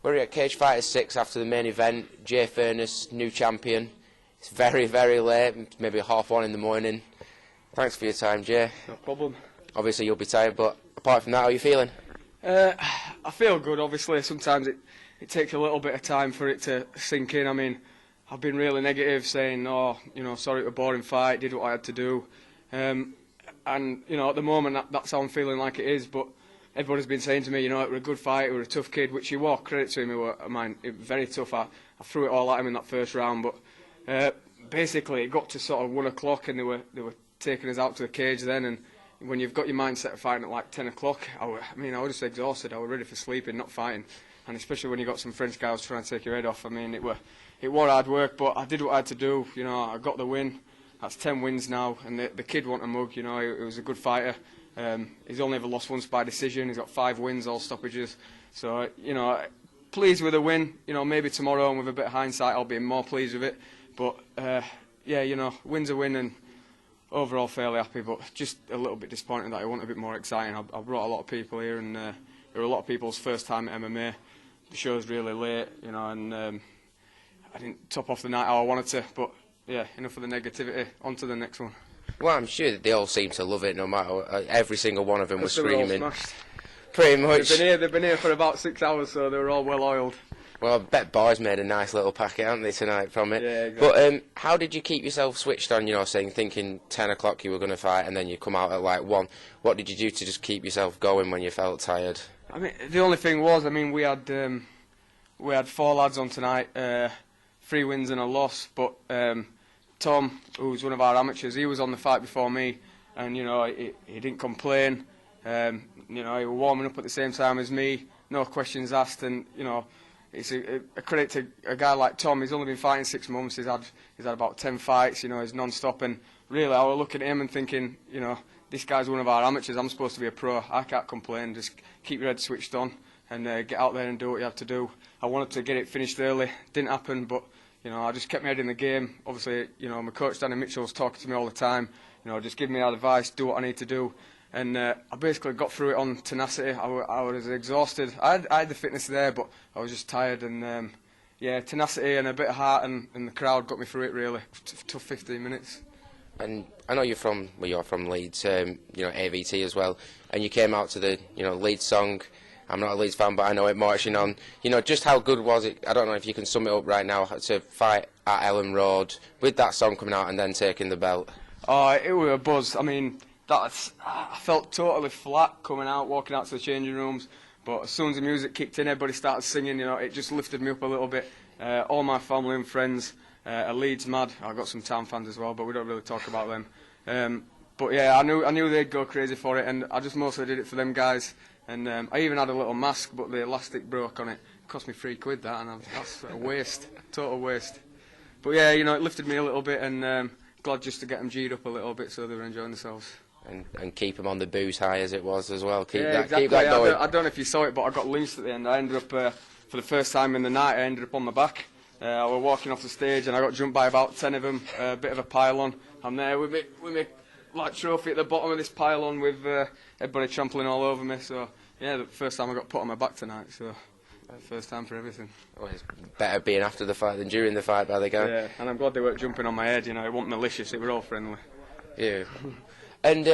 We're at Cage Fighters 6 after the main event. Jay Furness, new champion. It's very, very late, maybe 1:30 in the morning. Thanks for your time, Jay. No problem. Obviously you'll be tired, but apart from that, how are you feeling? I feel good, obviously. Sometimes it takes a little bit of time for it to sink in. I mean, I've been really negative, saying, oh, you know, sorry it was a boring fight, did what I had to do. And, you know, at the moment, that's how I'm feeling like it is. But everybody's been saying to me, you know, it was a good fight, it was a tough kid, which he was. Credit to him, it was very tough. I threw it all at him in that first round, but basically it got to sort of 1 o'clock and they were taking us out to the cage then, and when you've got your mindset of fighting at like 10 o'clock, I was just exhausted. I was ready for sleeping, not fighting. And especially when you got some French guys trying to take your head off. I mean, it was hard work, but I did what I had to do. You know, I got the win. That's 10 wins now, and the kid won a mug. You know, he was a good fighter. He's only ever lost once by decision. He's got 5 wins, all stoppages. So, you know, pleased with the win. You know, maybe tomorrow, and with a bit of hindsight, I'll be more pleased with it. But yeah, you know, win's a win, and overall fairly happy, but just a little bit disappointed that it wasn't a bit more exciting. I brought a lot of people here, and there were a lot of people's first time at MMA. The show's really late, you know, and I didn't top off the night how I wanted to, but yeah, enough of the negativity. On to the next one. Well, I'm sure that they all seem to love it, no matter every single one of them was screaming. All smashed. Pretty much. They've been here for about 6 hours, so they were all well oiled. Well, I bet boys made a nice little packet, haven't they, tonight from it? Yeah, exactly. But how did you keep yourself switched on, you know, thinking 10 o'clock you were going to fight and then you come out at like 1? What did you do to just keep yourself going when you felt tired? I mean, the only thing was, I mean, we had 4 lads on tonight, 3 wins and a loss, but Tom, who's one of our amateurs, he was on the fight before me, and, you know, he didn't complain. You know, he was warming up at the same time as me, no questions asked, and, you know, it's a credit to a guy like Tom. He's only been fighting 6 months. He's had about 10 fights. You know, he's non-stop. And really, I was looking at him and thinking, you know, this guy's one of our amateurs. I'm supposed to be a pro. I can't complain. Just keep your head switched on and get out there and do what you have to do. I wanted to get it finished early. Didn't happen, but you know, I just kept my head in the game. Obviously, you know, my coach Danny Mitchell's talking to me all the time. You know, just giving me advice, do what I need to do. And I basically got through it on tenacity. I was exhausted. I had the fitness there, but I was just tired. And yeah, tenacity and a bit of heart, and the crowd got me through it really. Tough 15 minutes. And I know you're from Leeds, you know, AVT as well. And you came out to the, you know, Leeds song. I'm not a Leeds fan, but I know it marching on. You know, just how good was it? I don't know if you can sum it up right now, to fight at Ellen Road with that song coming out and then taking the belt. Oh, it was a buzz. I mean, I felt totally flat coming out, walking out to the changing rooms, but as soon as the music kicked in, everybody started singing. You know, it just lifted me up a little bit. All my family and friends are Leeds mad. I've got some town fans as well, but we don't really talk about them. But yeah, I knew they'd go crazy for it, and I just mostly did it for them guys. And I even had a little mask, but the elastic broke on it. It cost me £3, that, and that's a waste, total waste. But yeah, you know, it lifted me a little bit, and glad just to get them G'd up a little bit so they were enjoying themselves. And keep them on the booze high as it was as well. Keep that exactly. Keep that going. I don't know if you saw it, but I got lynched at the end. I ended up, for the first time in the night, I ended up on my back. I was walking off the stage and I got jumped by about 10 of them, a bit of a pile-on. I'm there with me like trophy at the bottom of this pile-on with everybody trampling all over me. So yeah, the first time I got put on my back tonight. So first time for everything. Well, it's better being after the fight than during the fight by the guy. Yeah, and I'm glad they weren't jumping on my head. You know, it wasn't malicious. It was all friendly. Yeah. And,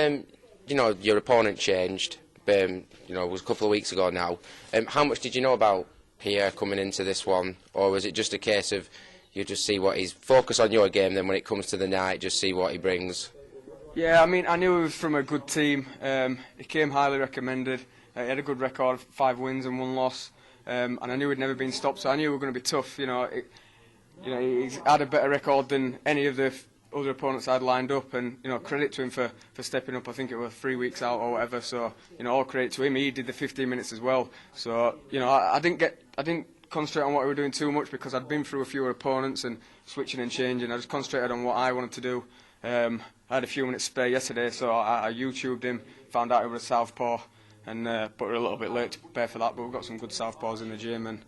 you know, your opponent changed, you know, it was a couple of weeks ago now. How much did you know about Pierre coming into this one? Or was it just a case of you just see what he's... Focus on your game, then when it comes to the night, just see what he brings? Yeah, I mean, I knew he was from a good team. He came highly recommended. He had a good record, 5 wins and 1 loss. And I knew he'd never been stopped, so I knew we were going to be tough. You know, he's had a better record than any of the other opponents I'd lined up, and you know, credit to him for stepping up. I think it was 3 weeks out or whatever, so you know, all credit to him. He did the 15 minutes as well, so you know, I didn't concentrate on what we were doing too much because I'd been through a few opponents and switching and changing. I just concentrated on what I wanted to do. I had a few minutes spare yesterday, so I YouTubed him, found out he was a southpaw, and but we're a little bit late to prepare for that, but we've got some good southpaws in the gym, and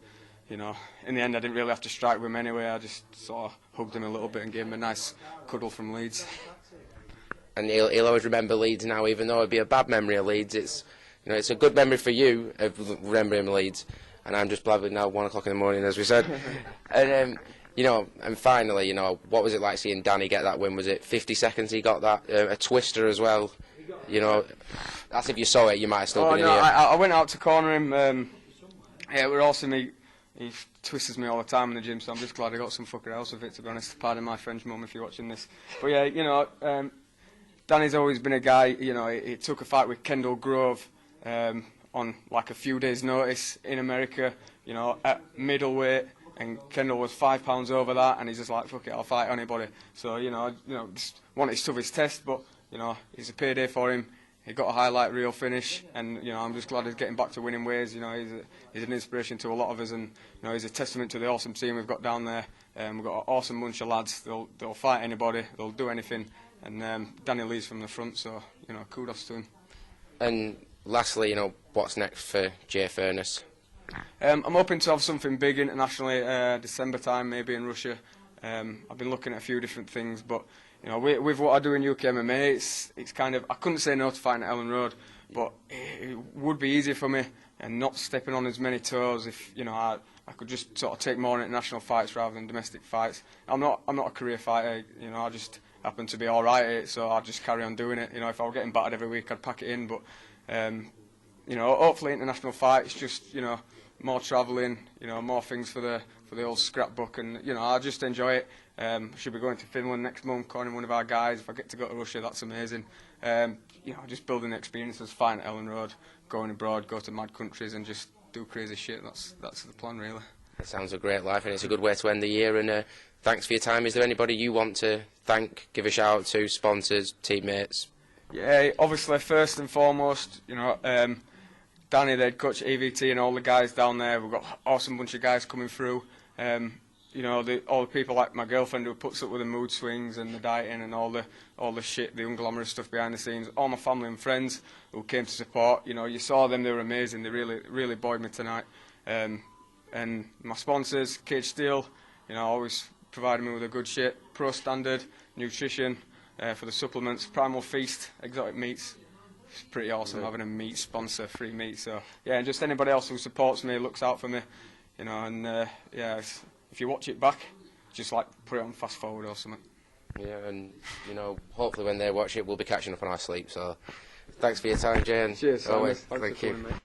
you know, in the end I didn't really have to strike with him anyway. I just sort of hugged him a little bit and gave him a nice cuddle from Leeds. And he'll always remember Leeds now, even though it'd be a bad memory of Leeds. It's, you know, it's a good memory for you of remembering Leeds. and I'm just blabbering now, 1 o'clock in the morning, as we said. And you know, and finally, you know, what was it like seeing Danny get that win? Was it 50 seconds he got that? A twister as well. You know, that's if you saw it, you might have still been in here. I went out to corner him. Yeah, it was awesome. He twists me all the time in the gym, so I'm just glad I got some fucking else of it, to be honest. Pardon my French mum if you're watching this. But yeah, you know, Danny's always been a guy, you know, he took a fight with Kendall Grove on like a few days' notice in America, you know, at middleweight, and Kendall was 5 pounds over that, and he's just like, fuck it, I'll fight anybody. So, you know, just wanted to stuff his test, but, you know, it's a payday for him. He got a highlight reel finish, and, you know, I'm just glad he's getting back to winning ways. You know, he's an inspiration to a lot of us, and, you know, he's a testament to the awesome team we've got down there. We've got an awesome bunch of lads. They'll fight anybody, they'll do anything, and Danny leads from the front, so, you know, kudos to him. And lastly, you know, what's next for Jay Furness? I'm hoping to have something big internationally, December time, maybe in Russia. I've been looking at a few different things, but you know, with what I do in UK MMA, it's kind of, I couldn't say no to fighting at Ellen Road, but it would be easier for me and not stepping on as many toes if, you know, I could just sort of take more international fights rather than domestic fights. I'm not a career fighter, you know, I just happen to be all right at it, so I'll just carry on doing it. You know, if I were getting battered every week, I'd pack it in, but you know, hopefully international fights, just, you know, more travelling, you know, more things for the old scrapbook, and, you know, I just enjoy it. Should be going to Finland next month, cornering one of our guys. If I get to go to Russia, that's amazing. You know, just building experiences, fighting at Ellen Road, going abroad, go to mad countries, and just do crazy shit. That's the plan, really. It sounds a great life, and it's a good way to end the year. And thanks for your time. Is there anybody you want to thank, give a shout out to, sponsors, teammates? Yeah, obviously, first and foremost, you know, Danny, the head coach at EVT, and all the guys down there. We've got an awesome bunch of guys coming through. You know, all the people like my girlfriend who puts up with the mood swings and the dieting and all the shit, the unglamorous stuff behind the scenes. All my family and friends who came to support. You know, you saw them; they were amazing. They really buoyed me tonight. And my sponsors, Cage Steel, you know, always provided me with a good shit. Pro Standard Nutrition for the supplements. Primal Feast, exotic meats. It's pretty awesome having a meat sponsor, free meat. So yeah, and just anybody else who supports me, looks out for me, you know. And yeah, if you watch it back, just like put it on fast forward or something. Yeah, and you know, hopefully when they watch it, we'll be catching up on our sleep. So thanks for your time, Jay. And cheers. Always, Thanks thank for you. coming, mate.